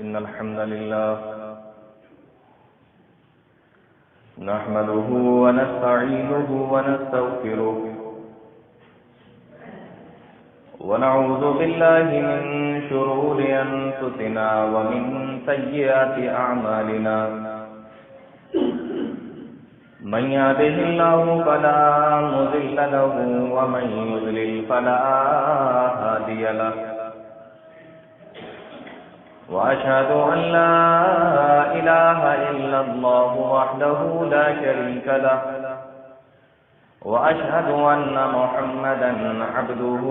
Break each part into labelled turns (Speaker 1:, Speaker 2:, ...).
Speaker 1: إن الحمد لله نحمده ونستعينه ونستغفره ونعوذ بالله من شرور أنفسنا ومن سيئات أعمالنا من يهده الله فلا مضل له ومن يضلل فلا هادي له وأشهد أن لا إله إلا الله وحده لا شريك له وأشهد أن محمدا عبده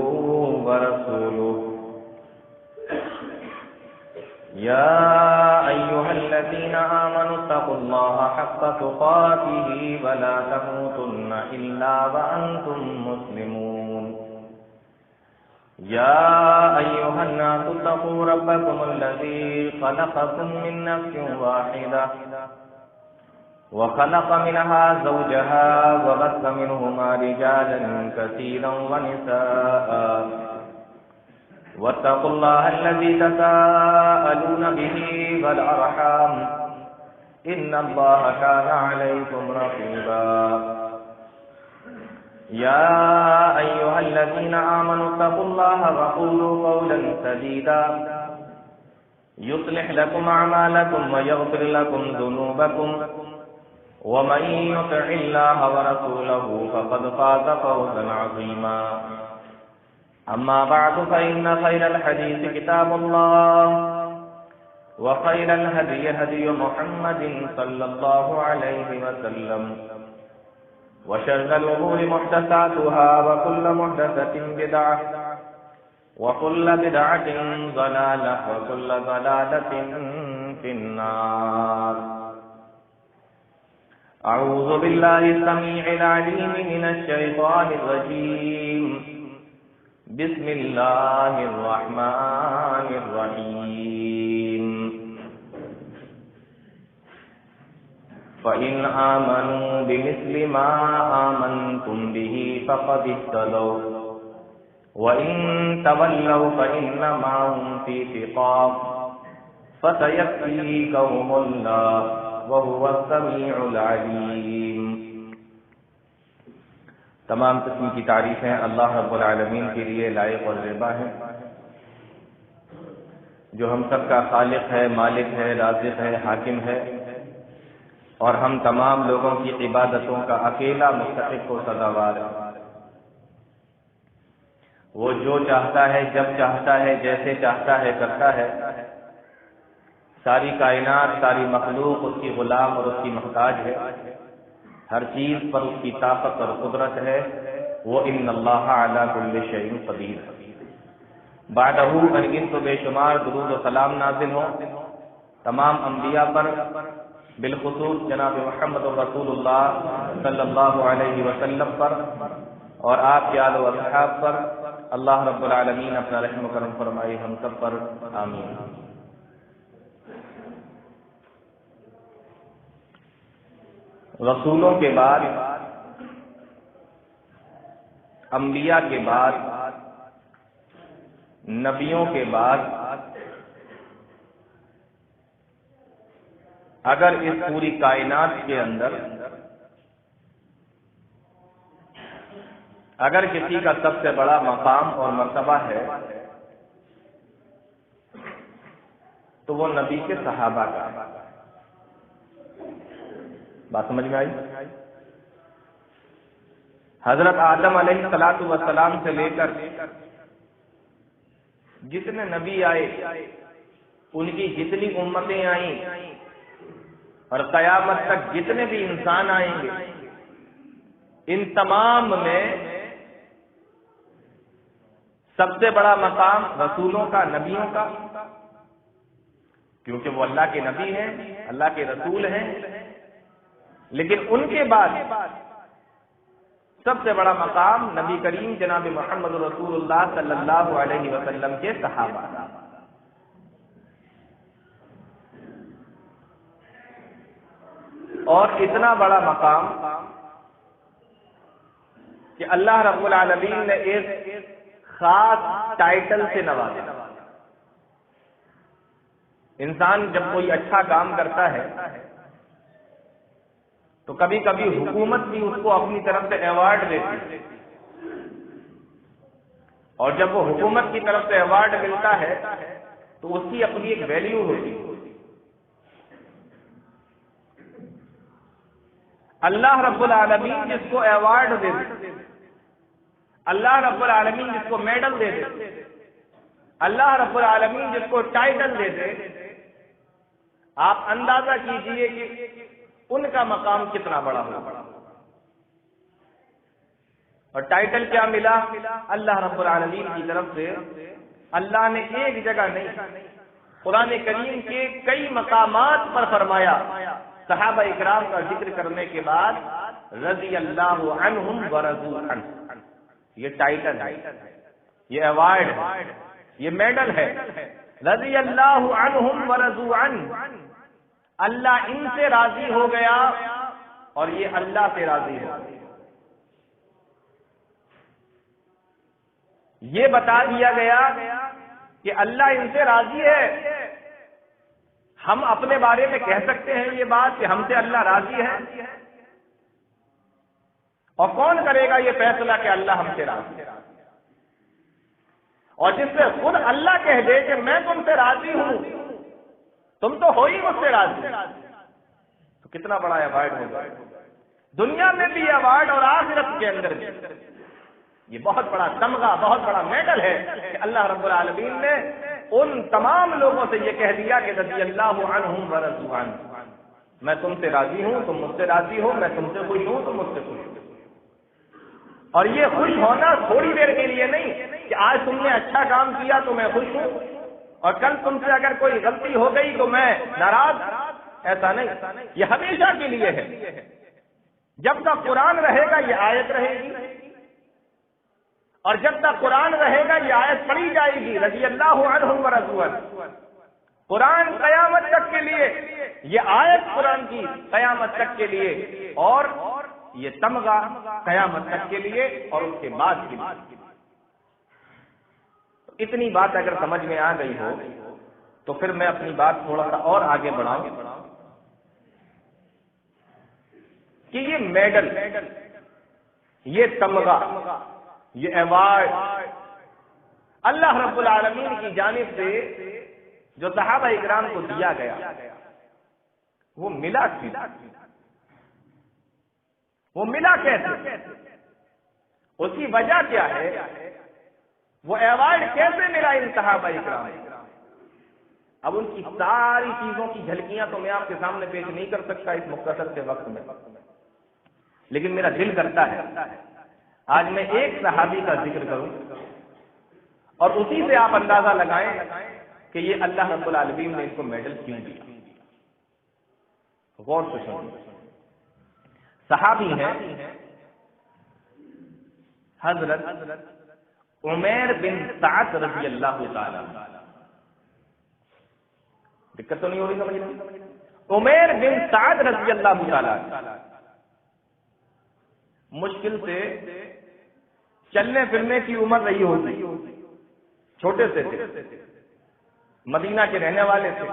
Speaker 1: ورسوله يا أيها الذين آمنوا اتقوا الله حق تقاته ولا تموتن إلا وأنتم مسلمون يا أيها الناس اتقوا ربكم الذي خلقكم من نفس واحدة وخلق منها زوجها وبث منهما رجالا كثيرا ونساء واتقوا الله الذي تساءلون به والأرحام إن الله كان عليكم رقيبا يا أيها الذين آمنوا اتقوا الله وقولوا قولا سديدا يصلح لكم أعمالكم ويغفر لكم ذنوبكم ومن يطع الله ورسوله فقد فاز فوزا عظيما أما بعد فإن خير الحديث كتاب الله وخير الهدي هدي محمد صلى الله عليه وسلم وشر الأمور محدثاتها وكل محدثة بدعة وكل بدعة ضلالة وكل ضلالة في النار. أعوذ بالله السميع العليم من الشيطان الرجيم. بسم الله الرحمن الرحيم. فإن آمنوا بمثل ما آمنتم به فقد اهتدوا وإن تولوا فإنما هم في شقاق فسيكفيكهم الله وهو السميع العليم. تمام قسم کی تعریفیں اللہ رب العالمین کے لیے لائق اور زیبا ہیں، جو ہم سب کا خالق ہے، مالک ہے، رازق ہے، حاکم ہے، اور ہم تمام لوگوں کی عبادتوں کا اکیلا مستحق و سزاوار ہے. وہ جو چاہتا ہے، جب چاہتا ہے، جیسے چاہتا ہے کرتا ہے. ساری کائنات، ساری مخلوق اس کی غلام اور اس کی محتاج ہے. ہر چیز پر اس کی طاقت اور قدرت ہے. وہ ان اللہ علی کل شیء قدیر. بعدہ ان تو بے شمار درود و سلام نازل ہوں تمام انبیاء پر، بالخصوص جناب محمد رسول اللہ صلی اللہ علیہ وسلم پر اور آپ کے آل و اصحاب پر. اللہ رب العالمین اپنا رحم و کرم فرمائے ہم سب پر، آمین. رسولوں کے بعد، انبیاء کے بعد، نبیوں کے بعد اگر اس پوری کائنات کے اندر اگر کسی کا سب سے بڑا مقام اور مرتبہ ہے تو وہ نبی کے صحابہ کا ہے. بات سمجھ میں آئی؟ حضرت آدم علیہ الصلوۃ والسلام سے لے کر جتنے نبی آئے، ان کی جتنی امتیں آئیں اور قیامت تک جتنے بھی انسان آئیں گے، ان تمام میں سب سے بڑا مقام رسولوں کا، نبیوں کا، کیونکہ وہ اللہ کے نبی ہیں، اللہ کے رسول ہیں. لیکن ان کے بعد سب سے بڑا مقام نبی کریم جناب محمد رسول اللہ صلی اللہ علیہ وسلم کے صحابہ. اور اتنا بڑا مقام کہ اللہ رب العالمین نے ایک خاص ٹائٹل سے نوازا. انسان جب کوئی اچھا کام کرتا ہے تو کبھی کبھی حکومت بھی اس کو اپنی طرف سے ایوارڈ دیتی ہے، اور جب وہ حکومت کی طرف سے ایوارڈ ملتا ہے تو اس کی اپنی ایک ویلیو ہوتی ہے۔ اللہ رب العالمین جس کو ایوارڈ دے دے، اللہ رب العالمین جس کو میڈل دے دے، اللہ رب العالمین جس کو ٹائٹل دے دے، آپ اندازہ کیجئے کہ ان کا مقام کتنا بڑا ہوگا۔ اور ٹائٹل کیا ملا؟ اللہ رب العالمین کی طرف سے۔ اللہ نے ایک جگہ نہیں، قرآن کریم کے کئی مقامات پر فرمایا، صحابہ اکرام کا ذکر کرنے کے بعد رضی اللہ عنہم ورضوا عنہ، یہ ٹائٹل ہے، یہ ایوارڈ ہے، یہ میڈل ہے۔ رضی اللہ عنہم ورضوا عنہ، اللہ ان سے راضی ہو گیا اور یہ اللہ سے راضی ہو گیا۔ یہ بتا دیا گیا کہ اللہ ان سے راضی ہے۔ ہم اپنے بارے میں کہہ سکتے ہیں یہ بات کہ ہم سے اللہ راضی ہے؟ اور کون کرے گا یہ فیصلہ کہ اللہ ہم سے راضی ہے؟ اور جس سے خود اللہ کہہ دے کہ میں تم سے راضی ہوں، تم تو ہو ہی مجھ سے راضی، تو کتنا بڑا ایوارڈ ہوگا۔ دنیا میں بھی ایوارڈ اور آخرت کے اندر بھی یہ بہت بڑا تمغہ، بہت بڑا میڈل ہے کہ اللہ رب العالمین نے ان تمام لوگوں سے یہ کہہ دیا کہ رضی اللہ عنہم ورضوا عنہ، میں تم سے راضی ہوں، تم مجھ سے راضی ہو، میں تم سے خوش ہوں، تم مجھ سے خوش ہو۔ اور یہ خوش ہونا تھوڑی دیر کے لیے نہیں کہ آج تم نے اچھا کام کیا تو میں خوش ہوں اور کل تم سے اگر کوئی غلطی ہو گئی تو میں ناراض، ایسا نہیں، یہ ہمیشہ کے لیے ہے۔ جب تک قرآن رہے گا یہ آیت رہے گی، اور جب تک قرآن رہے گا یہ آیت پڑھی جائے گی، رضی اللہ عنہم ورضوا عنہ۔ قرآن قیامت تک کے لیے، یہ آیت قرآن کی قیامت تک کے لیے، اور یہ تمغہ قیامت تک کے لیے اور اس کے بعد کے لیے۔ اتنی بات اگر سمجھ میں آ گئی ہو تو پھر میں اپنی بات تھوڑا سا اور آگے بڑھاؤں کہ یہ میڈل، یہ تمغہ، یہ ایوارڈ اللہ رب العالمین کی جانب سے جو صحابہ اکرام کو دیا گیا، وہ ملا کیوں؟ وہ ملا کیسے؟ اس کی وجہ کیا ہے؟ وہ ایوارڈ کیسے ملا ان صحابہ اکرام؟ اب ان کی ساری چیزوں کی جھلکیاں تو میں آپ کے سامنے پیش نہیں کر سکتا اس مختصر سے وقت میں، لیکن میرا دل کرتا ہے آج میں ایک صحابی کا ذکر کروں اور اسی سے آپ اندازہ لگائیں کہ یہ اللہ رب العالمین نے اس کو میڈل کیوں دیا۔ غور سے سنیں، صحابی ہیں حضرت عمیر بن سعد رضی اللہ تعالی۔ دقت تو نہیں ہو رہی سمجھنے؟ عمیر بن سعد رضی اللہ تعالی مشکل سے چلنے پھرنے کی عمر رہی ہوتی، چھوٹے سے تھے، مدینہ کے رہنے والے تھے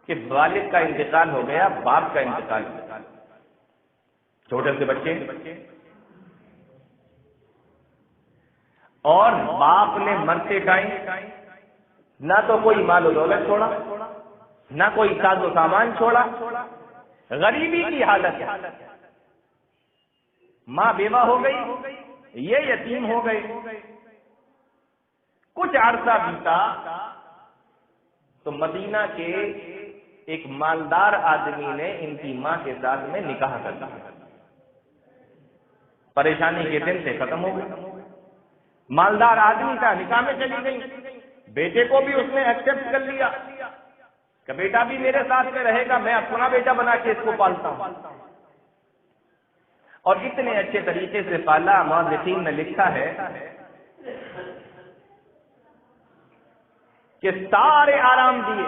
Speaker 1: کہ والد کا انتقال ہو گیا، باپ کا انتقال ہو گیا، چھوٹے سے بچے، اور باپ نے مرتے ٹائم نہ تو کوئی مال و دولت چھوڑا، نہ کوئی ساز و سامان چھوڑا، غریبی کی حالت ہے، ماں بیوہ ہو گئی، یہ یتیم ہو گئے۔ کچھ عرصہ بیتا تو مدینہ کے ایک مالدار آدمی نے ان کی ماں کے ساتھ میں نکاح کر دیا، پریشانی کے دن سے ختم ہو گئی، مالدار آدمی کا نکاح میں چلی گئی، بیٹے کو بھی اس نے ایکسپٹ کر لیا کہ بیٹا بھی میرے ساتھ میں رہے گا، میں اپنا بیٹا بنا کے اس کو پالتا ہوں، اور اتنے اچھے طریقے سے پالا۔ مؤرخین نے لکھا ہے کہ سارے آرام دیے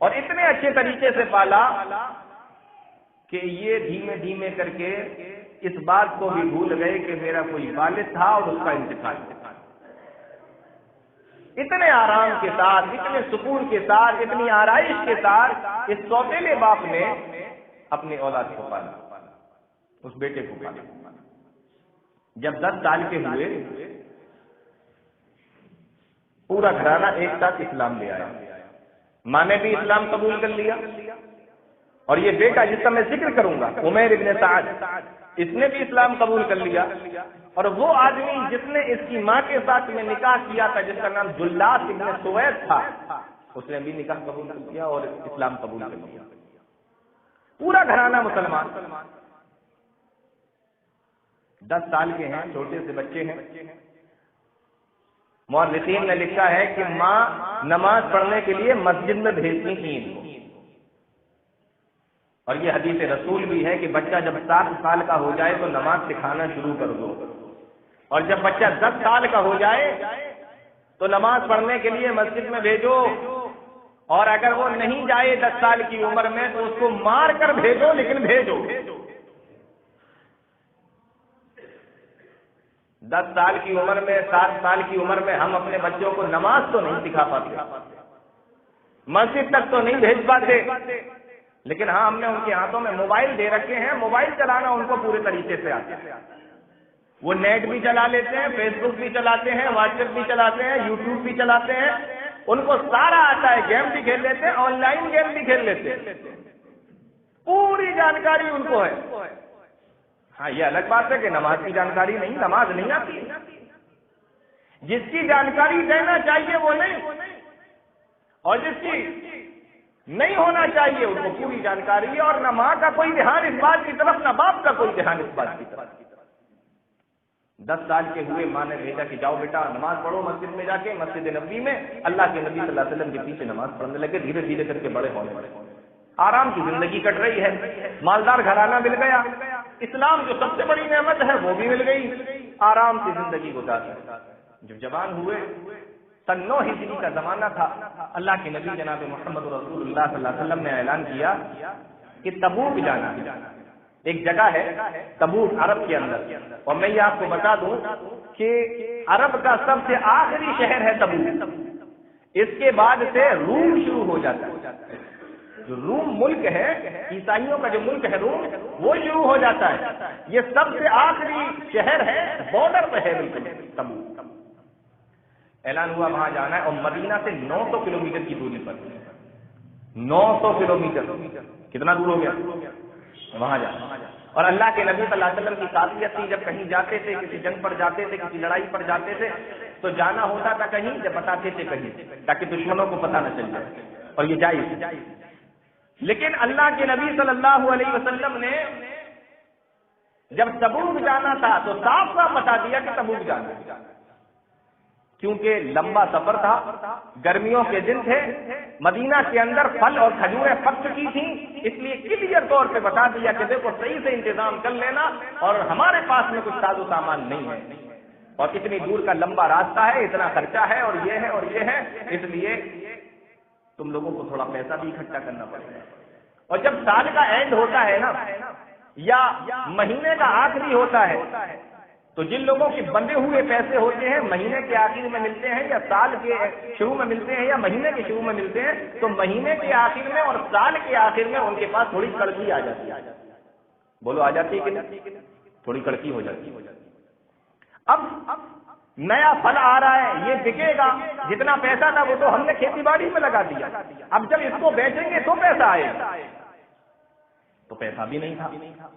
Speaker 1: اور اتنے اچھے طریقے سے پالا کہ یہ دھیمے دھیمے کر کے اس بات کو بھی بھول گئے کہ میرا کوئی والد تھا اور اس کا انتقال ہوا۔ اتنے آرام کے ساتھ، اتنے سکون کے ساتھ، اتنی آرائش کے ساتھ اس سوتیلے باپ نے اپنی اولاد کو پالا، اس بیٹے کو پالا۔ جب 10 سال کے ہوئے پورا گھرانہ ایک ساتھ اسلام لے آیا، ماں نے بھی اسلام قبول کر لیا، اور یہ بیٹا جس کا میں ذکر کروں گا عمیر ابن سعد، اس نے بھی اسلام قبول کر لیا، اور وہ آدمی جس نے اس کی ماں کے ساتھ میں نکاح کیا تھا، جس کا نام جلاس ابن سوید تھا، اس نے بھی نکاح قبول کر لیا اور اسلام قبول کر لیا۔ پورا گھرانہ مسلمان، 10 سال کے ہیں، چھوٹے سے بچے ہیں۔ مورخین نے لکھا ہے کہ ماں نماز پڑھنے کے لیے مسجد میں بھیجتی تھی ان کو، اور یہ حدیث رسول بھی ہے کہ بچہ جب 7 سال کا ہو جائے تو نماز سکھانا شروع کر دو، اور جب بچہ 10 سال کا ہو جائے تو نماز پڑھنے کے لیے مسجد میں بھیجو، اور اگر وہ نہیں جائے 10 سال کی عمر میں تو اس کو مار کر بھیجو، لیکن بھیجو۔ 10 سال کی عمر میں، 7 سال کی عمر میں ہم اپنے بچوں کو نماز تو نہیں سکھا پاتے، مسجد تک تو نہیں بھیج پاتے، لیکن ہاں ہم نے ان کے ہاتھوں میں موبائل دے رکھے ہیں، موبائل چلانا ان کو پورے طریقے سے آتا ہے، وہ نیٹ بھی چلا لیتے ہیں، فیس بک بھی چلاتے ہیں، واٹس ایپ بھی چلاتے ہیں، یوٹیوب بھی چلاتے ہیں، ان کو سارا آتا ہے، گیم بھی کھیل لیتے ہیں، آن لائن گیم بھی کھیل لیتے ہیں، پوری جانکاری ان کو ہے۔ ہاں یہ الگ بات ہے کہ نماز کی جانکاری نہیں، نماز نہیں آتی، جس کی جانکاری دینا چاہیے وہ نہیں، اور جس کی نہیں ہونا چاہیے ان کو پوری جانکاری ہے، اور نہ ماں کا کوئی دھیان اس بات کی طرف، نہ باپ کا کوئی دھیان اس بات کی طرف۔ 10 سال کے ہوئے ماں نے بھیجا کہ جاؤ بیٹا نماز پڑھو مسجد میں جا کے، مسجد نبوی میں اللہ کے نبی صلی اللہ علیہ وسلم کے پیچھے نماز پڑھنے لگے، دھیرے دھیرے کر کے بڑے ہونے لگے، آرام کی زندگی کٹ رہی ہے، مالدار گھرانہ مل گیا، اسلام جو سب سے بڑی نعمت ہے وہ بھی مل گئی، آرام کی زندگی گزارتے۔ جب جوان ہوئے، سن 9 ہجری کا زمانہ تھا، اللہ کے نبی جناب محمد رسول اللہ صلی اللہ علیہ وسلم نے اعلان کیا کہ تبوک جانا ہے، ایک جگہ ہے تبوک عرب کے اندر، اور میں یہ آپ کو بتا دوں کہ عرب کا سب سے آخری شہر ہے تبوک، اس کے بعد سے روم شروع ہو جاتا ہے، جو روم ملک ہے، عیسائیوں کا جو ملک ہے روم، وہ شروع ہو جاتا ہے، یہ سب سے آخری شہر ہے، بارڈر پہ ہے بالکل تبوک۔ اعلان ہوا وہاں جانا ہے، اور مدینہ سے 900 کلومیٹر کی دوری پر، 900 کلومیٹر، کتنا دور ہو گیا وہاں جانا۔ اور اللہ کے نبی صلی اللہ علیہ وسلم کی خاصیت تھی، جب کہیں جاتے تھے، کسی جنگ پر جاتے تھے، کسی لڑائی پر جاتے تھے، تو جانا ہوتا تھا کہیں جب بتاتے تھے کہیں، تاکہ دشمنوں کو پتہ نہ چل جائے، اور یہ جائز۔ لیکن اللہ کے نبی صلی اللہ علیہ وسلم نے جب تبوک جانا تھا تو صاف صاف بتا دیا کہ تبوک جانا ہے، کیونکہ لمبا سفر تھا، گرمیوں کے دن تھے، مدینہ کے اندر پھل اور کھجوریں پک چکی تھیں، اس لیے کلیئر طور پہ بتا دیا کہ دیکھو صحیح سے انتظام کر لینا، اور ہمارے پاس میں کچھ ساز و سامان نہیں ہے، اور اتنی دور کا لمبا راستہ ہے، اتنا خرچہ ہے، اور یہ ہے اور یہ ہے، اس لیے تم لوگوں کو تھوڑا پیسہ بھی اکٹھا کرنا پڑے گا۔ اور جب سال کا اینڈ ہوتا ہے نا، یا مہینے کا آخری ہوتا ہے، تو جن لوگوں کے بندے ہوئے پیسے ہوتے ہیں مہینے کے آخر میں ملتے ہیں، یا سال کے شروع میں ملتے ہیں، یا مہینے کے شروع میں ملتے ہیں، تو مہینے کے آخر میں اور سال کے آخر میں ان کے پاس تھوڑی کڑکی آ جاتی ہے، بولو آ جاتی ہے کہ نہیں؟ تھوڑی کڑکی ہو جاتی ہے۔ اب نیا پھل آ رہا ہے، یہ بکے گا، جتنا پیسہ تھا وہ تو ہم نے کھیتی باڑی میں لگا دیا، اب جب اس کو بیچیں گے تو پیسہ آئے گا، تو پیسہ بھی نہیں تھا۔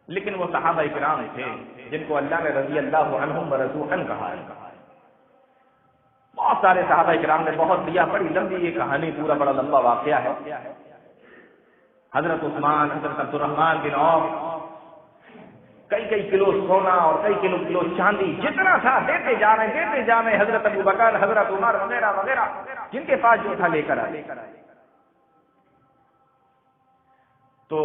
Speaker 1: لیکن وہ صحابہ کرام تھے جن کو اللہ نے رضی اللہ عنہم ورضوا عنہ کہا ہے، بہت سارے صحابہ کرام نے بہت دیا، بڑی لمبی یہ کہانی، پورا بڑا لمبا واقعہ ہے۔ حضرت عثمان، حضرت عبد الرحمن بن عوف کئی کلو سونا اور کئی کلو چاندی، جتنا تھا دیتے جا رہے، حضرت ابو بکر، حضرت عمر وغیرہ وغیرہ جن کے پاس جو تھا لے کر آئے۔ تو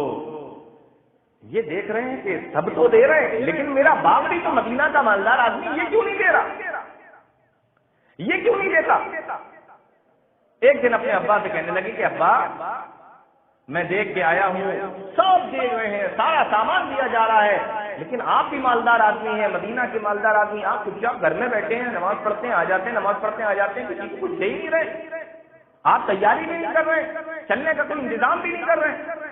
Speaker 1: یہ دیکھ رہے ہیں کہ سب تو دے رہے ہیں، لیکن میرا باپ بھی تو مدینہ کا مالدار آدمی، یہ کیوں نہیں دے رہا، یہ کیوں نہیں دیتا؟ ایک دن اپنے ابا سے کہنے لگے کہ ابا میں دیکھ کے آیا ہوں، سب دے رہے ہیں، سارا سامان دیا جا رہا ہے، لیکن آپ بھی مالدار آدمی ہیں، مدینہ کے مالدار آدمی، آپ چپ چاپ گھر میں بیٹھے ہیں، نماز پڑھتے ہیں آ جاتے ہیں، نماز پڑھتے ہیں آ جاتے ہیں، کسی کو کچھ دے ہی نہیں رہے، آپ تیاری بھی نہیں کر رہے، چلنے کا کوئی انتظام بھی نہیں کر رہے۔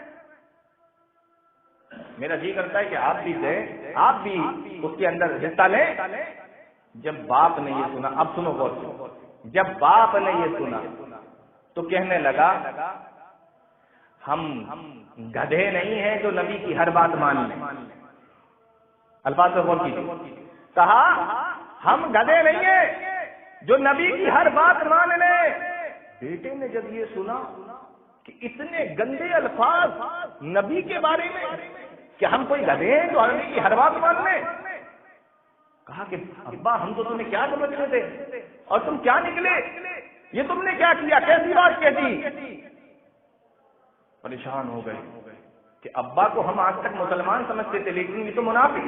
Speaker 1: میرا جی کرتا ہے کہ آپ بھی دیں، آپ بھی اس کے اندر حصہ لیں۔ جب باپ نے یہ سنا، اب سنو غور سے، جب باپ نے یہ سنا تو کہنے لگا ہم گدھے نہیں ہیں جو نبی کی ہر بات مان لیں۔ الفاظ سے غور کیجیے، کہا ہم گدھے نہیں ہیں جو نبی کی ہر بات مان لیں۔ بیٹے نے جب یہ سنا کہ اتنے گندے الفاظ نبی کے بارے میں، کہ ہم کوئی گدھے ہیں جو نبی کی ہر بات مان لیں، کہا کہ ابا ہم تو تمہیں کیا سمجھتے تھے اور تم کیا نکلے، یہ تم نے کیا کیا، کیسی بات کہتی۔ پریشان ہو گئے کہ ابا کو ہم آج تک مسلمان سمجھتے تھے، لیکن یہ تو منافق،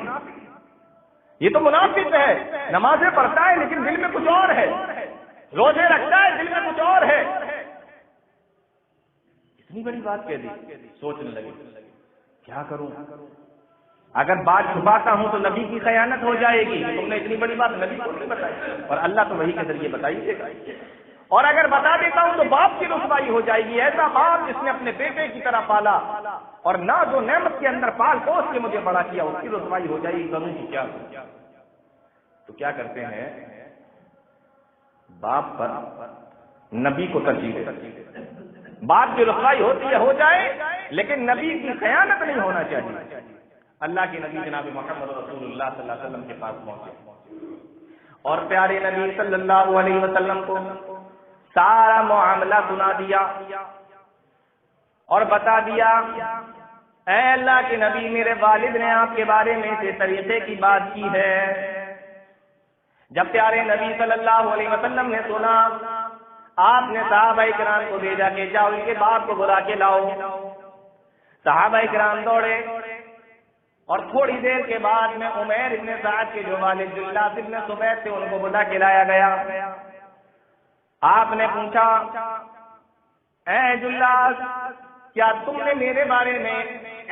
Speaker 1: یہ تو منافق ہے، نمازیں پڑھتا ہے لیکن دل میں کچھ اور ہے، روزے رکھتا ہے دل میں کچھ اور ہے۔ اتنی بڑی بات کہہ دی، سوچنے لگے کیا کروں، اگر بات چھپاتا ہوں تو نبی کی خیانت ہو جائے گی، تم نے اتنی بڑی بات نبی کو نہیں بتائی، اور اللہ تو وحی کے ذریعے بتائی دے گا، اور اگر بتا دیتا ہوں تو باپ کی رسوائی ہو جائے گی، ایسا باپ جس نے اپنے بیٹے کی طرح پالا اور ناز و نعمت کے اندر پال پوس کے مجھے بڑا کیا، اس کی رسوائی ہو جائے گی، کروں کی کیا؟ تو کیا کرتے ہیں، باپ پر نبی کو ترجیح دیتے، باپ کی رسوائی ہوتی ہے ہو جائے لیکن نبی کی خیانت نہیں ہونا چاہیے۔ اللہ کے نبی جناب محمد رسول اللہ صلی اللہ علیہ وسلم کے پاس پہنچے اور پیارے نبی صلی اللہ علیہ وسلم کو سارا معاملہ سنا دیا اور بتا دیا، اے اللہ کے نبی میرے والد نے آپ کے بارے میں سے طریقے کی بات کی ہے۔ جب پیارے نبی صلی اللہ علیہ وسلم نے سنا، آپ نے صحابہ کرام کو بھیجا کہ جاؤ ان کے باپ کو بلا کے لاؤ۔ صحابہ کرام دوڑے اور تھوڑی دیر کے بعد میں عمیر ابن سعد کے جو والد جلاس ابن سبیت تھے ان کو بلا کے لایا گیا۔ آپ نے پوچھا، اے جلاس کیا تم نے میرے بارے میں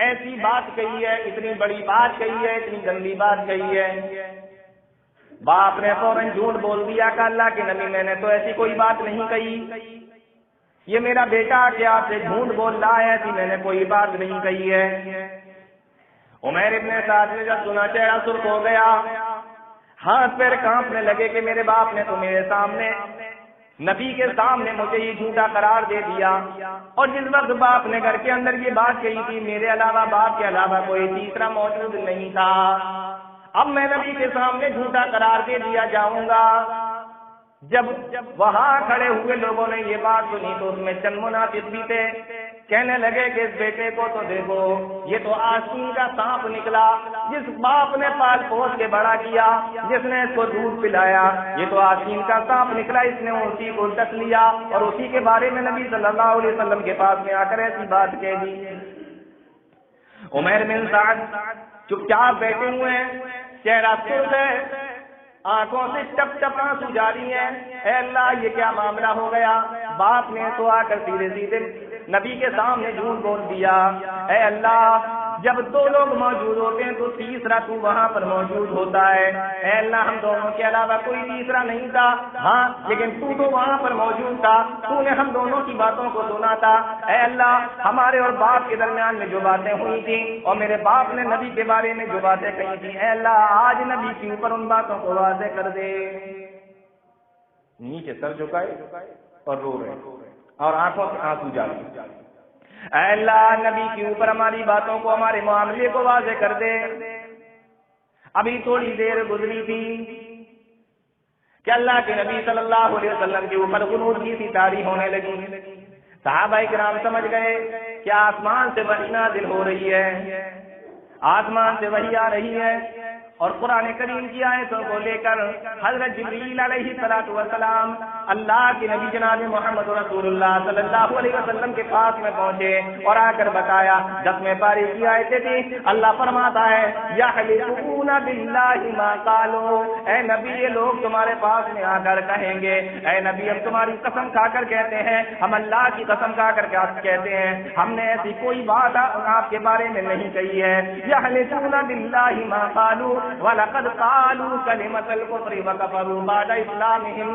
Speaker 1: ایسی بات کہی ہے، اتنی بڑی بات کہی ہے، اتنی گندی بات کہی ہے؟ باپ نے فوراً جھوٹ بول دیا کہ اللہ کے نبی میں نے تو ایسی کوئی بات نہیں کہی، یہ میرا بیٹا کہ آپ سے جھوٹ بول رہا ہے، ایسی میں نے کوئی بات نہیں کہی ہے۔ عمیر ابن سعد نے جب سنا چہرہ سرخ ہو گیا، ہاتھ پیر کانپنے لگے کہ میرے باپ نے تو میرے سامنے نبی کے سامنے مجھے یہ جھوٹا قرار دے دیا، اور جس وقت باپ نے گھر کے اندر یہ بات کہی تھی میرے علاوہ باپ کے علاوہ کوئی تیسرا موجود نہیں تھا، اب میں نبی کے سامنے جھوٹا قرار دے دیا جاؤں گا۔ جب وہاں کھڑے ہوئے لوگوں نے یہ بات سنی تو اس میں چند منافق بھی تھے، کہنے لگے کہ اس بیٹے کو تو دیکھو، یہ تو آسین کا سانپ نکلا، جس باپ نے پال پوس کے بڑا کیا، جس نے اس کو دودھ پلایا، یہ تو آسین کا سانپ نکلا، اس نے اسی کو ڈس لیا اور اسی کے بارے میں نبی صلی اللہ علیہ وسلم کے پاس میں آ کر ایسی بات کہہ دی۔ عمیر بن سعد چپ چاپ بیٹھے ہوئے ہیں، چہرہ سرخ ہے، آنکھوں سے ٹپ ٹپ آنسو جاری ہیں، اے اللہ یہ کیا معاملہ ہو گیا؟ باپ نے تو آ کر سیدھے سیدھے نبی کے سامنے جھوٹ بول دیا، اے اللہ جب دو لوگ موجود ہوتے ہیں تو تیسرا تو وہاں پر موجود ہوتا ہے، اے اللہ ہم دونوں کے علاوہ کوئی تیسرا نہیں تھا، ہاں لیکن تو وہاں پر موجود تھا، تو نے ہم دونوں کی باتوں کو سنا تھا، اے اللہ ہمارے اور باپ کے درمیان میں جو باتیں ہوئی تھیں اور میرے باپ نے نبی کے بارے میں جو باتیں کہی تھی، اے اللہ آج نبی کے اوپر ان باتوں کو واضح کر دے۔ نیچے سر جھکائے اور رو رہے اور آنکھوں سے آنسو جاری، اے اللہ نبی کے اوپر ہماری باتوں کو، ہمارے معاملے کو واضح کر دے۔ ابھی تھوڑی دیر گزری تھی کہ اللہ کے نبی صلی اللہ علیہ وسلم کے اوپر قنوت کی سی طاری ہونے لگی۔ صحابہ کرام سمجھ گئے کہ آسمان سے وحی نازل ہو رہی ہے، آسمان سے وحی آ رہی ہے، اور قرآن کریم کی آیتوں کو لے کر حضرت جبریل علیہ السلام اللہ کے نبی جناب محمد رسول اللہ صلی اللہ علیہ وسلم کے پاس میں پہنچے اور آ کر بتایا 10ویں پارے کی آیتیں تھی. اللہ فرماتا ہے یحلفون باللہ ما قالوا، اے نبی یہ لوگ تمہارے پاس میں آ کر کہیں گے اے نبی ہم تمہاری قسم کھا کر کہتے ہیں، ہم اللہ کی قسم کھا کر کہتے ہیں ہم نے ایسی کوئی بات آپ کے بارے میں نہیں کہی ہے. یحلفون باللہ ما قالوا وَلَقَدْ قَالُوا كَلِمَةَ الْكُفْرِ وَكَفَرُوا بَعْدَ إِسْلَامِهِمْ.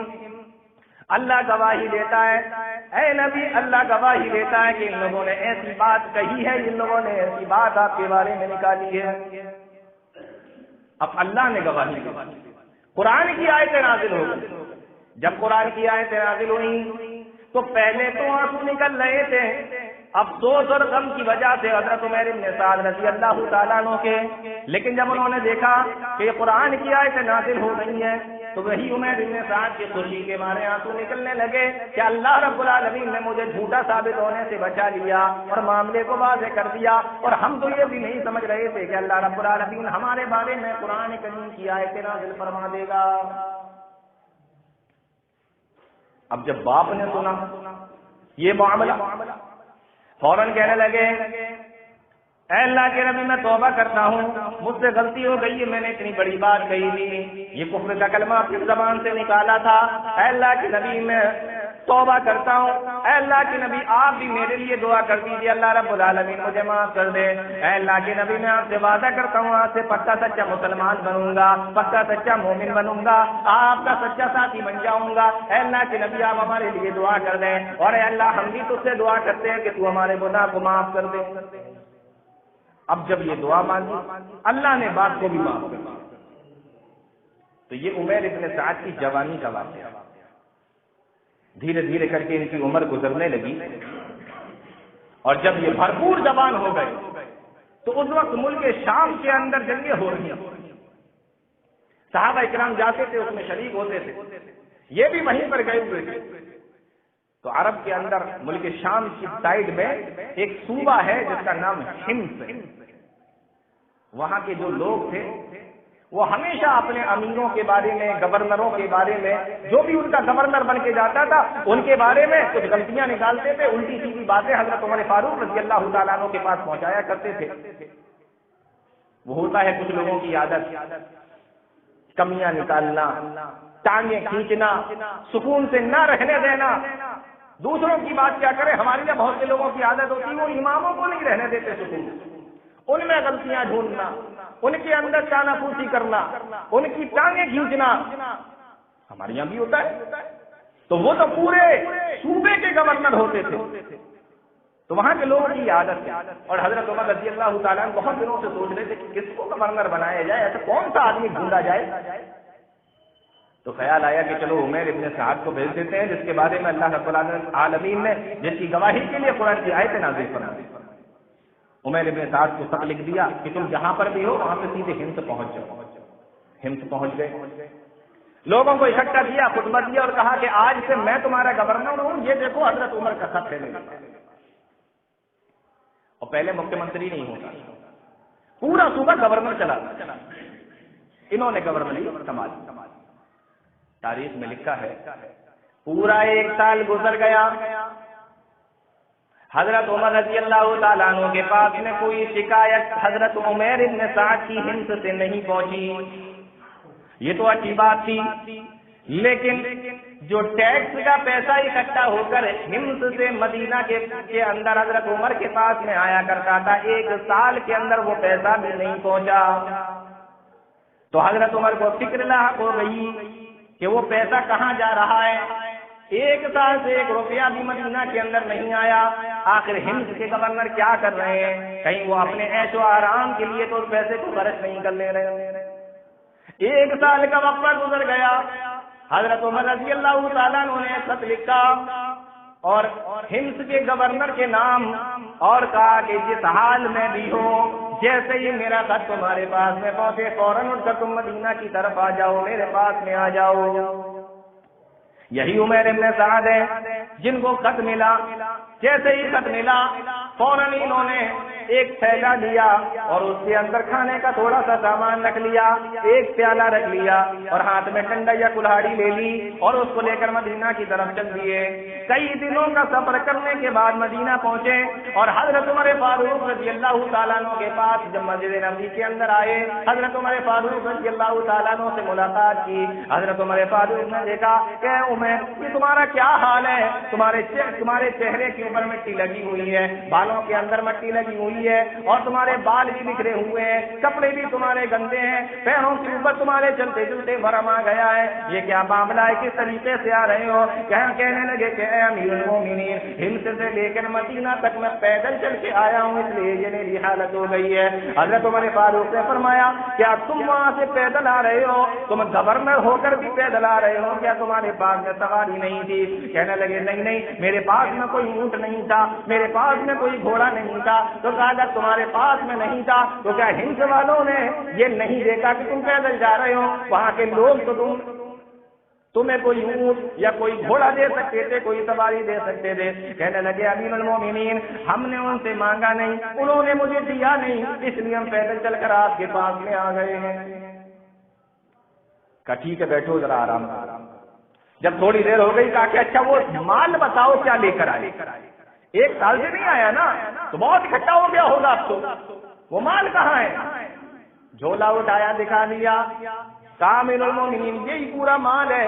Speaker 1: اللہ گواہی دیتا ہے اے نبی، اللہ گواہی دیتا ہے کہ ان لوگوں نے ایسی بات کہی ہے، ان لوگوں نے ایسی بات آپ کے بارے میں نکالی ہے. اب اللہ نے گواہی دی، قرآن کی آیتیں نازل ہو گئی. جب قرآن کی آیتیں نازل ہوئی تو پہلے تو آنسو نکل رہے تھے، افسوس اور غم کی وجہ سے حضرت عمیر بن سعد رضی اللہ تعالیٰ عنہ کے. لیکن جب انہوں نے دیکھا کہ یہ قرآن کی آیتیں نازل ہو گئی ہیں تو وہی عمیر بن سعد کی خوشی کے مارے آنسو نکلنے لگے کہ اللہ رب العالمین نے مجھے جھوٹا ثابت ہونے سے بچا لیا اور معاملے کو واضح کر دیا. اور ہم تو یہ بھی نہیں سمجھ رہے تھے کہ اللہ رب العالمین ہمارے بارے میں قرآن کریم کی آیتیں نازل فرما دے گا. اب جب باپ نے سنا یہ معاملہ فوراً کہنے لگے اے اللہ کے نبی میں توبہ کرتا ہوں، مجھ سے غلطی ہو گئی ہے، میں نے اتنی بڑی بات کہی تھی، یہ کفر کا کلمہ اپنی زبان سے نکالا تھا. اے اللہ کے نبی میں توبہ کرتا ہوں، اے اللہ کے نبی آپ بھی میرے لیے دعا کر دیجیے اللہ رب العالمین مجھے معاف کر دے. اے اللہ کے نبی میں آپ سے وعدہ کرتا ہوں آج سے پکا سچا مسلمان بنوں گا، پکا سچا مومن بنوں گا، آپ کا سچا ساتھی بن جاؤں گا. اے اللہ کے نبی آپ ہمارے لیے دعا کر دیں، اور اے اللہ ہم بھی تجھ سے دعا کرتے ہیں کہ تو ہمارے گناہ کو معاف کر دے. اب جب یہ دعا مانگی اللہ نے بات کو بھی معاف کر دیا. تو یہ عمیر ابن سعد کی جوانی کا واقعہ. دھیرے دھیرے کر کے ان کی عمر گزرنے لگی اور جب یہ بھرپور جوان ہو گئے تو اس وقت ملک شام کے اندر جنگیں ہو رہی ہیں. صحابہ اکرام جاتے تھے، اس میں شریک ہوتے تھے، یہ بھی وہیں پر گئے ہوئے تھے. تو عرب کے اندر ملک شام کی سائڈ میں ایک صوبہ ہے جس کا نام ہمس ہے. وہاں کے جو لوگ تھے وہ ہمیشہ اپنے امیروں کے بارے میں، گورنروں کے بارے میں، جو بھی ان کا گورنر بن کے جاتا تھا ان کے بارے میں کچھ غلطیاں نکالتے تھے، الٹی سیدھی باتیں حضرت عمر فاروق رضی اللہ تعالیٰ عنہ کے پاس پہنچایا کرتے تھے. وہ ہوتا ہے کچھ لوگوں کی عادت، کمیاں نکالنا، ٹانگیں کھینچنا، سکون سے نہ رہنے دینا. دوسروں کی بات کیا کرے، ہمارے لیے بہت سے لوگوں کی عادت ہوتی ہے وہ اماموں کو نہیں رہنے دیتے سکون، ان میں غلطیاں ڈھونڈنا، ان کے اندر چانا پوچھی کرنا، ان کی ٹانگیں کھینچنا. ہمارے یہاں بھی ہوتا ہے. تو وہ تو پورے صوبے کے گورنر ہوتے تھے، تو وہاں کے لوگوں کی عادت ہے. اور حضرت عمر رضی اللہ تعالیٰ بہت دنوں سے سوچ رہے تھے کہ کس کو گورنر بنایا جائے، ایسا کون سا آدمی ڈھونڈا جائے. تو خیال آیا کہ چلو عمیر ابن سعد کو بھیج دیتے ہیں جس کے بارے میں اللہ رب العالمین نے جس کی گواہی کے لیے قرآن کی آیتیں نازل فرمائی. عمیر ابن سعد کو خط لکھ دیا کہ تم جہاں پر بھی ہو وہاں سے سیدھے ہمس پہنچ جاؤ. ہمس پہنچ گئے، لوگوں کو اکٹھا کیا، خطبہ دیا اور کہا کہ آج سے میں تمہارا گورنر ہوں، یہ دیکھو حضرت عمر کا خط ہے. اور پہلے مکھیہ منتری نہیں ہوتا، پورا صوبہ گورنر چلا، انہوں نے گورنری سنبھالی. تاریخ میں لکھا ہے پورا 1 سال گزر گیا، حضرت عمر رضی اللہ تعالیٰ عنہ کے پاس میں کوئی شکایت حضرت عمیر ابن سعد کی ہمس سے نہیں پہنچی. یہ تو اچھی بات تھی، لیکن جو ٹیکس کا پیسہ اکٹھا ہو کر ہمس سے مدینہ کے اندر حضرت عمر کے پاس میں آیا کرتا تھا، 1 سال کے اندر وہ پیسہ بھی نہیں پہنچا. تو حضرت عمر کو فکر لاحق ہو گئی کہ وہ پیسہ کہاں جا رہا ہے. 1 سال سے 1 روپیہ بھی مدینہ کے اندر نہیں آیا. آخر ہمس کے گورنر کیا کر رہے ہیں، کہیں وہ اپنے عیش و آرام کے لیے تو اس پیسے کو خرچ نہیں کر لے رہے. 1 سال کا وقفہ گزر گیا، حضرت عمر رضی اللہ تعالیٰ عنہ نے خط لکھا اور ہمس کے گورنر کے نام اور کہا کہ جس حال میں بھی ہو، جیسے ہی میرا خط تمہارے پاس میں پہنچے فوراً اٹھ کر تم مدینہ کی طرف آ جاؤ، میرے پاس میں آ جاؤ. یہی عمیر ابن سعد ہے جن کو خط ملا. جیسے ہی خط ملا فوراً انہوں نے ایک تھیلا لیا اور اس کے اندر کھانے کا تھوڑا سا سامان رکھ لیا، ایک پیالہ رکھ لیا اور ہاتھ میں ڈنڈا یا کلہاڑی لے لی اور اس کو لے کر مدینہ کی طرف چل دیے۔ کئی دنوں کا سفر کرنے کے بعد مدینہ پہنچے اور حضرت عمر فاروق رضی اللہ تعالیٰ عنہ کے پاس جب مسجد نبوی کے اندر آئے، حضرت عمر فاروق رضی اللہ تعالیٰ عنہ سے ملاقات کی۔ حضرت عمر فاروق نے دیکھا کہ عمر یہ تمہارا کیا حال ہے، تمہارے چہرے کے اوپر مٹی لگی ہوئی ہے، بالوں کے اندر مٹی لگی ہوئی ہے اور تمہارے بال بھی بکھرے ہوئے ہیں، کپڑے بھی تمہارے گندے ہیں، پیروں کے اوپر تمہارے چلتے چلتے بھرم آ گیا ہے، یہ کیا معاملہ ہے، کس طریقے سے آ رہے ہو؟ کہنے لگے کہ اے امیر المومنین، ہند سے لے کر مدینہ تک میں پیدل چل کے آیا ہوں، اس لیے یہ میری حالت ہو گئی ہے۔ حضرت عمر فاروق نے فرمایا کیا تم وہاں سے پیدل آ رہے ہو؟ تم گورنر ہو کر بھی پیدل آ رہے ہو؟ کیا تمہارے پاس میں سواری نہیں تھی؟ کہنے لگے نہیں، میرے پاس میں کوئی اونٹ نہیں تھا، میرے پاس میں کوئی گھوڑا نہیں تھا۔ تو کہا اگر تمہارے پاس میں نہیں تھا تو کیا ہند والوں نے یہ نہیں دیکھا کہ تم پیدل جا رہے ہو؟ وہاں کے لوگ تو تمہیں کوئی اونٹ یا کوئی گھوڑا دے سکتے تھے، کوئی سواری دے سکتے تھے۔ کہنے لگے امیر المومنین ہم نے ان سے مانگا نہیں، انہوں نے مجھے دیا نہیں، اس لیے ہم پیدل چل کر آپ کے پاس میں آ گئے ہیں۔ کہا ٹھیک ہے بیٹھو ذرا آرام آرام۔ جب تھوڑی دیر ہو گئی کہا کہ اچھا وہ مال بتاؤ کیا لے کر آئے؟ 1 سال سے نہیں آیا نا تو بہت اکٹھا ہو گیا ہوگا اب تو، وہ مال کہاں ہے؟ جھولا اٹھایا دکھا دیا، کہا امیر المومنین یہی پورا مال ہے۔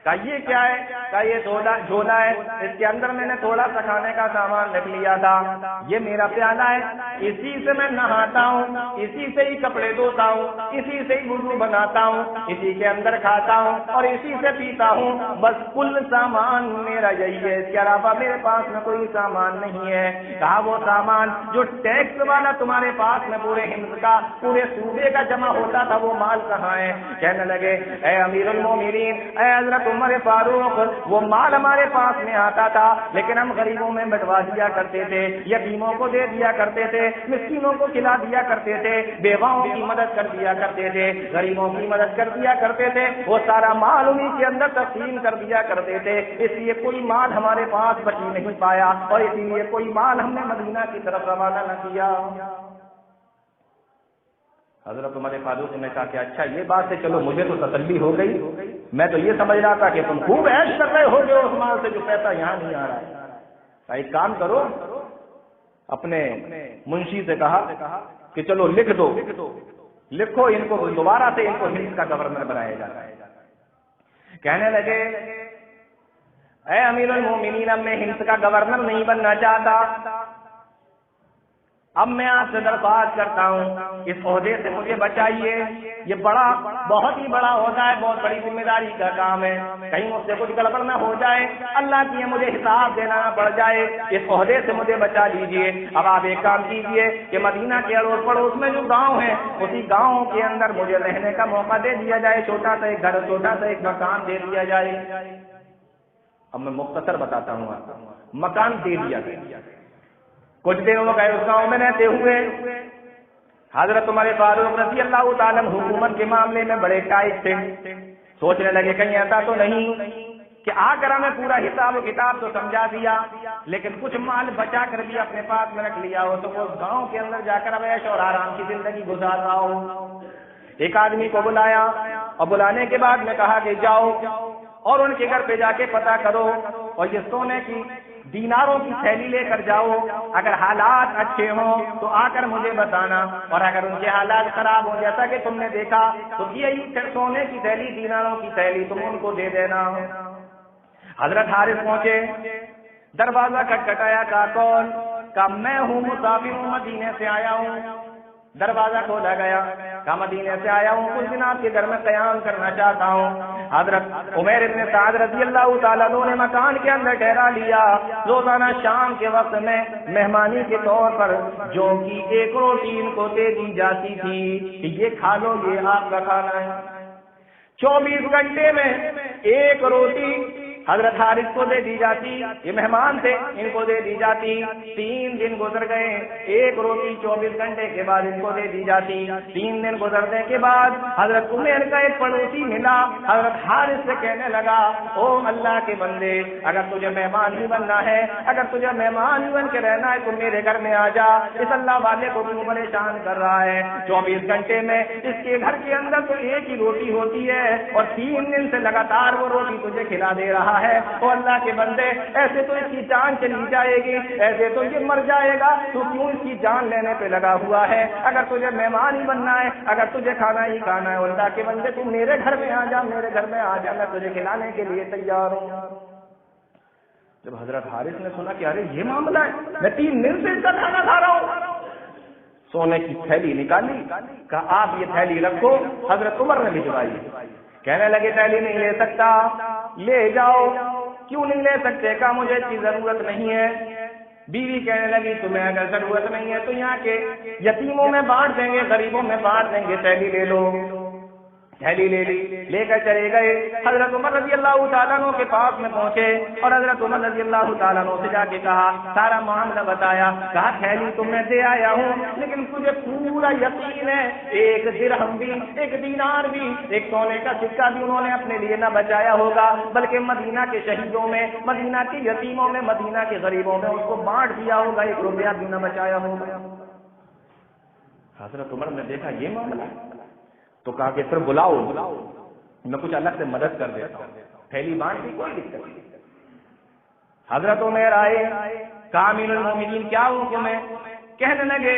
Speaker 1: کہا یہ کیا ہے؟ کہا یہ جھولا ہے، اس کے اندر میں نے تھوڑا سا کھانے کا سامان رکھ لیا تھا، یہ میرا پیالہ ہے، اسی سے میں نہاتا ہوں، اسی سے ہی کپڑے دھوتا ہوں، اسی سے ہی وضو بناتا ہوں، اسی کے اندر کھاتا ہوں اور اسی سے پیتا ہوں، بس کل سامان میرا یہی ہے، اس کے علاوہ میرے پاس میں کوئی سامان نہیں ہے۔ کہا وہ سامان جو ٹیکس والا تمہارے پاس میں پورے ہند کا پورے صوبے کا جمع ہوتا تھا وہ مال کہاں ہے؟ کہنے لگے اے امیر المومنین، اے حضرت عمر فاروق، وہ مال ہمارے پاس میں آتا تھا لیکن ہم غریبوں میں بٹوا دیا کرتے تھے، یتیموں کو دے دیا کرتے تھے، مسکینوں کو کھلا دیا کرتے تھے، بیواؤں کی مدد کر دیا کرتے تھے، غریبوں کی مدد کر دیا کرتے تھے، وہ سارا مال انہی کے اندر تقسیم کر دیا کرتے تھے، اس لیے کوئی مال ہمارے پاس بچ نہیں پایا اور اسی لیے کوئی مال ہم نے مدینہ کی طرف روانہ نہ کیا۔ حضرت عمر فاروق نے کہا کہ اچھا یہ بات ہے، چلو مجھے تو تسلی ہو گئی، میں تو یہ سمجھ رہا تھا کہ تم خوب عیش کر رہے ہو جو اس مال سے جو پیسہ یہاں نہیں آ رہا ہے۔ ایک کام کرو، اپنے منشی سے کہا کہ چلو لکھ دو، لکھو ان کو دوبارہ سے ان کو ہند کا گورنر بنایا جاتا ہے۔ کہنے لگے اے امیر المومنین اب میں ہند کا گورنر نہیں بننا چاہتا، اب میں آپ سے درخواست کرتا ہوں اس عہدے سے مجھے بچائیے، یہ بہت ہی بڑا عہدہ ہے، بہت بڑی ذمہ داری کا کام ہے، کہیں مجھ سے کچھ گڑبڑ نہ ہو جائے، اللہ کی مجھے حساب دینا نہ پڑ جائے، اس عہدے سے مجھے بچا لیجئے۔ اب آپ ایک کام کیجئے کہ مدینہ کے اڑوس پڑوس میں جو گاؤں ہے اسی گاؤں کے اندر مجھے رہنے کا موقع دے دیا جائے، چھوٹا سا ایک گھر، چھوٹا سا ایک مکان دے دیا جائے۔ اب میں مختصر بتاتا ہوں آپ کو، مکان دے دیا گیا، کچھ دن وہ گئے اس گاؤں میں رہتے ہوئے، حضرت عمر فاروق رضی اللہ تعالیٰ حکومت کے معاملے میں بڑے ٹائٹ تھے، سوچنے لگے کہیں ایسا تو نہیں کہ آ کر ہمیں پورا حساب و کتاب تو سمجھا دیا لیکن کچھ مال بچا کر بھی اپنے پاس میں رکھ لیا ہو تو وہ گاؤں کے اندر جا کر عیش اور آرام کی زندگی گزار رہا ہو۔ ایک آدمی کو بلایا اور بلانے کے بعد میں کہا کہ جاؤ اور ان کے گھر پہ جا کے پتہ کرو اور یہ سونے کی دیناروں کی تھیلی لے کر جاؤ، اگر حالات اچھے ہوں تو آ کر مجھے بتانا اور اگر ان کے حالات خراب ہو جیسا کہ تم نے دیکھا تو یہی سونے کی تھیلی، دیناروں کی تھیلی تم ان کو دے دینا۔ حضرت حارث پہنچے، دروازہ کھٹکھٹایا، کہا کون؟ کہا میں ہوں، مسافر ہوں، مدینے سے آیا ہوں۔ دروازہ کھولا گیا، کہا مدینے سے آیا ہوں، کچھ دن آپ کے گھر میں قیام کرنا چاہتا ہوں۔ حضرت عمیر بن سعد رضی اللہ تعالیٰ عنہ نے مکان کے اندر ٹھہرا لیا، روزانہ شام کے وقت میں مہمانی کے طور پر جو کی 1 روٹی ان کو دے دی جاتی تھی کہ یہ کھا لو، یہ آپ کا کھانا ہے۔ 24 گھنٹے میں 1 روٹی حضرت حارث کو دے دی جاتی، یہ مہمان تھے، ان کو دے دی جاتی، 3 دن گزر گئے، ایک روٹی 24 گھنٹے کے بعد ان کو دے دی جاتی، 3 دن گزرنے کے بعد حضرت عمر کا ایک پڑوسی ملا، حضرت حارث سے کہنے لگا او اللہ کے بندے، اگر تجھے مہمان ہی بننا ہے، اگر تجھے مہمان ہی بن کے رہنا ہے تو میرے گھر میں آ جا، اس اللہ والے کو کیوں پریشان کر رہا ہے؟ 24 گھنٹے میں اس کے گھر کے اندر تو ایک ہی روٹی ہوتی ہے اور 3 دن سے لگاتار وہ روٹی تجھے کھلا دے رہا ہے، او اللہ کے بندے ایسے تو اس کی جان چلی جائے گی، ایسے تو یہ مر جائے گا، تو کیوں اس کی جان لینے پہ لگا ہوا ہے؟ اگر تجھے مہمان ہی بننا ہے، اگر تجھے کھانا ہی کھانا ہے، اللہ کے بندے تو میرے گھر میں آ جا، میرے گھر میں آ جا، میں تجھے کھلانے کے لیے تیار ہوں۔ جب حضرت حارث نے سنا کہ ارے یہ معاملہ ہے، میں 3 دن سے اس کا کھانا کھا رہا ہوں، سونے کی تھیلی نکالی، کہا آپ یہ تھیلی رکھو، حضرت عمر نے بھجوائی، کہنے لگے تھیلی نہیں لے سکتا، لے جاؤ، کیوں نہیں لے سکتے؟ کہا مجھے اس کی ضرورت نہیں ہے۔ بیوی کہنے لگی تمہیں اگر ضرورت نہیں ہے تو یہاں کے یتیموں میں بانٹ دیں گے، غریبوں میں بانٹ دیں گے، تھیلی لے لو۔ تھیلی لے لی، لے کر چلے گئے، حضرت عمر رضی اللہ تعالیٰ عنہ کے پاس میں پہنچے اور حضرت عمر رضی اللہ تعالیٰ عنہ سے جا کے کہا، سارا معاملہ بتایا، کہا تھیلی تو میں دے آیا ہوں لیکن تجھے پورا یقین ہے 1 درہم بھی، 1 دینار بھی، 1 سونے کا سکہ بھی انہوں نے اپنے لیے نہ بچایا ہوگا، بلکہ مدینہ کے شہیدوں میں، مدینہ کے یتیموں میں، مدینہ کے غریبوں میں اس کو بانٹ دیا ہوگا، 1 روپیہ بھی نہ بچایا ہوگا۔ حضرت عمر نے دیکھا یہ معاملہ تو کہا کہ پھر بلاؤ، میں کچھ الگ سے مدد کر دیتا ہوں، تھیلی بانٹ دی، کوئی دقت نہیں۔ حضرت عمر آئے، کہا امیر المومنین کیا حکم ہے؟ کہنے لگے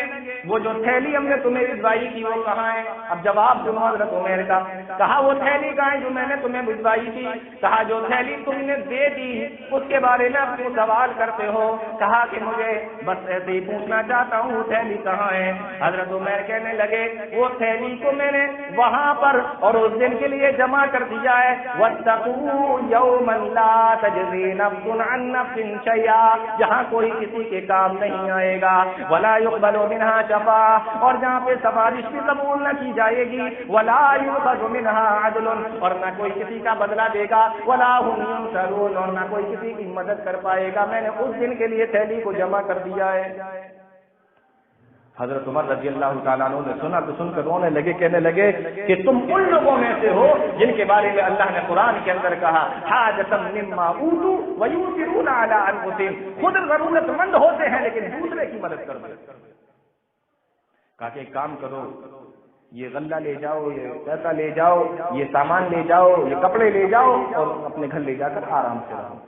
Speaker 1: وہ جو تھیلی ہم نے تمہیں بھجوائی تھی وہ کہاں ہے؟ اب جواب سنو حضرت عمر کا، کہا وہ تھیلی کہاں ہے جو میں نے تمہیں بھجوائی تھی؟ کہا جو تھیلی تم نے دے دی اس کے بارے میں اب تم سوال کرتے ہو؟ کہا کہ مجھے بس ایسے ہی پوچھنا چاہتا ہوں وہ تھیلی کہاں ہے؟ حضرت عمر کہنے لگے وہ تھیلی کو میں نے وہاں پر اور اس دن کے لیے جمع کر دیا ہے، واتقوا یوما لا تجزی نفس عن نفس شیئا، جہاں کوئی کسی کے کام نہیں آئے گا، ولا يقبل منها شفاعہ، اور جہاں پہ سفارش بھی قبول نہ کی جائے گی، ولا يؤخذ منها عدل، اور نہ کوئی کسی کا بدلہ دے گا، ولا هم ينصرون، اور نہ کوئی کسی کی مدد کر پائے گا۔ میں نے اس دن کے لیے تھیلی کو جمع کر دیا ہے۔ حضرت عمر رضی اللہ تعالیٰ عنہ نے سنا تو سن کر رونے لگے، کہنے لگے کہ تم ان لوگوں میں سے ہو جن کے بارے میں اللہ نے قرآن کے اندر کہا حاجۃ مما اوتوا ویؤثرون علی انفسہم، خود ضرورت مند ہوتے ہیں لیکن دوسرے کی مدد کرتے ہیں۔ کہا کہ ایک کام کرو، یہ غلہ لے جاؤ، یہ پیسہ لے جاؤ، یہ سامان لے جاؤ، یہ کپڑے لے جاؤ اور اپنے گھر لے جا کر آرام سے رہو۔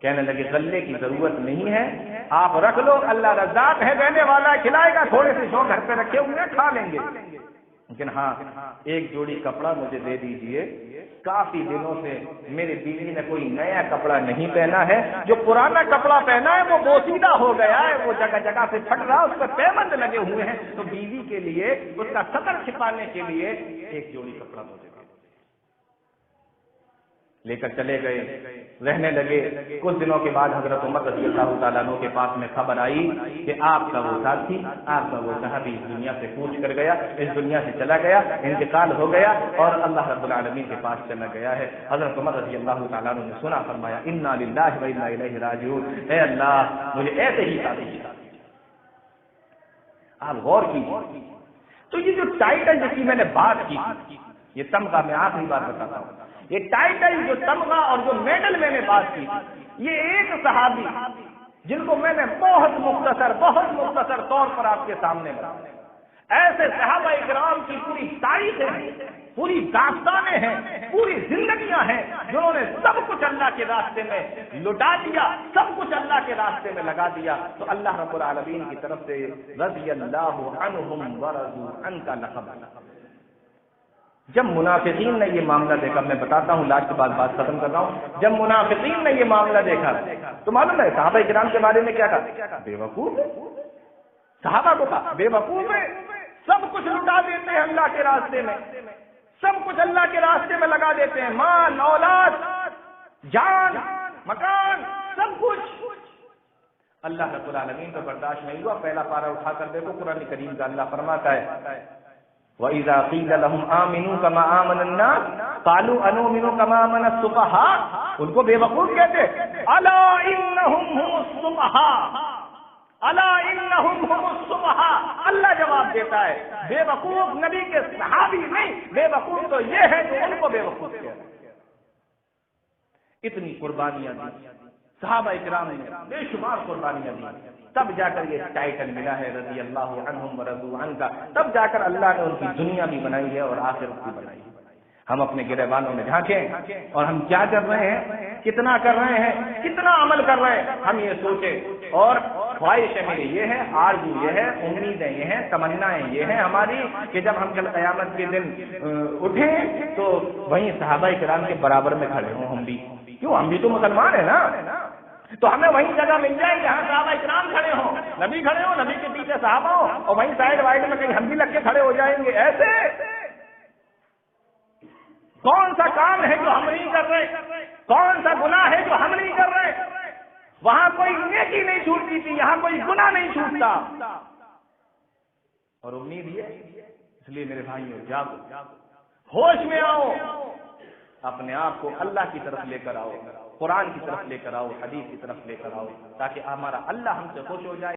Speaker 1: کہنے لگے غلے کی ضرورت نہیں ہے، آپ رکھ لو، اللہ رزاق ہے، دینے والا کھلائے گا، تھوڑے سے 100 گھر پہ رکھے ہوئے کھا لیں گے، لیکن ہاں 1 جوڑی کپڑا مجھے دے دیجئے، کافی دنوں سے میری بیوی نے کوئی نیا کپڑا نہیں پہنا ہے، جو پرانا کپڑا پہنا ہے وہ بوسیدہ ہو گیا ہے، وہ جگہ جگہ سے پھٹ رہا، اس پر پیبند لگے ہوئے ہیں، تو بیوی کے لیے اس کا سطر چھپانے کے لیے 1 جوڑی کپڑا مجھے لے کر چلے گئے، رہنے لگے۔ کچھ دنوں کے بعد حضرت عمر رضی اللہ تعالیٰ عنہ کے پاس میں خبر آئی کہ آپ کا وہ ساتھی، آپ کا وہ صحابی اس دنیا سے کوچ کر گیا، اس دنیا سے چلا گیا، انتقال ہو گیا اور اللہ رب العالمین کے پاس چلا گیا ہے۔ حضرت عمر رضی اللہ تعالیٰ عنہ نے سنا، فرمایا انا للہ و انا الیہ راجعون، اے اللہ مجھے ایسے ہی ساتھی۔ آپ غور کیجیے تو یہ جو ٹائٹل جس کی میں نے بات کی، یہ تمغہ، میں آخری بات بتاتا ہوں، یہ ٹائٹل جو تمغہ اور جو میڈل میں نے بات کی، یہ ایک صحابی جن کو میں نے بہت مختصر طور پر آپ کے سامنے بتایا، ایسے صحابہ اکرام کی پوری تاریخیں ہیں، پوری داستانیں ہیں، پوری زندگیاں ہیں، جنہوں نے سب کچھ اللہ کے راستے میں لٹا دیا، سب کچھ اللہ کے راستے میں لگا دیا، تو اللہ رب العالمین کی طرف سے رضی اللہ عنہم ورضوا عنہ کا لقب۔ جب منافقین نے یہ معاملہ دیکھا، میں بتاتا ہوں لاسٹ کے بات ختم کر رہا ہوں، جب منافقین نے یہ معاملہ دیکھا تو معلوم ہے صحابہ کرام کے بارے میں کیا کہا؟ بے وقوف، صحابہ کو کہا بے وقوف ہے، سب کچھ لٹا دیتے ہیں اللہ کے راستے میں، سب کچھ اللہ کے راستے میں لگا دیتے ہیں، مال، اولاد، جان، مکان، سب کچھ۔ اللہ رب العالمین کو برداشت نہیں ہوا، پہلا پارہ اٹھا کر دیکھو قرآن کریم کا، اللہ فرماتا ہے وَإِذَا قِيلَ لَهُمْ آمِنُوا كَمَا آمَنَ النَّاسُ قَالُوا أَنُؤْمِنُ كَمَا آمَنَ السُّفَهَاءُ، ان کو بے وقوف کہتے أَلَا إِنَّهُمْ هُمُ السُّفَهَاءُ، الا انہم هم السفہاء۔ اللہ جواب دیتا ہے بے وقوف نبی کے صحابی نہیں، بے وقوف تو یہ ہے جو ان کو بے وقوف کہہ رہے ہیں۔ اتنی قربانیاں دی صحابہ اکرام نے، بے شمار قربانیاں دی، تب جا کر یہ ٹائٹل ملا ہے رضی اللہ عنہم ورضوا عنہ کا، تب جا کر اللہ نے ان کی دنیا بھی بنائی ہے اور آخرت بھی بنائی ہے۔ ہم اپنے گریبانوں میں جھانکیں اور ہم کیا کر رہے ہیں، کتنا کر رہے ہیں، کتنا عمل کر رہے ہیں، ہم یہ سوچیں۔ اور خواہش میری یہ ہے، آرزو یہ ہے، امیدیں یہ ہیں، تمنائیں یہ ہیں ہماری کہ جب ہم کل قیامت کے دن اٹھیں تو وہیں صحابہ کرام کے برابر میں کھڑے ہوں ہم بھی، کیوں ہم بھی تو مسلمان ہیں نا، تو ہمیں وہیں جگہ مل جائے جہاں صحابہ کرام کھڑے ہوں، نبی کھڑے ہوں، نبی کے پیچھے صحابہ ہوں، اور وہیں سائڈ وائڈ میں کہیں ہم بھی لگ کے کھڑے ہو جائیں گے۔ ایسے کون سا کام ہے جو ہم نہیں کر رہے، کون سا گناہ ہے جو ہم نہیں کر رہے؟ وہاں کوئی نیکی نہیں چھوٹتی تھی، یہاں کوئی گناہ نہیں چھوٹتا۔ اور امید یہ، اس لیے میرے بھائیوں جاگو، ہوش میں آؤ، اپنے آپ کو اللہ کی طرف لے کر آؤ، قرآن کی طرف لے کر آؤ، حدیث کی طرف لے کر آؤ، تاکہ ہمارا اللہ ہم سے خوش ہو جائے۔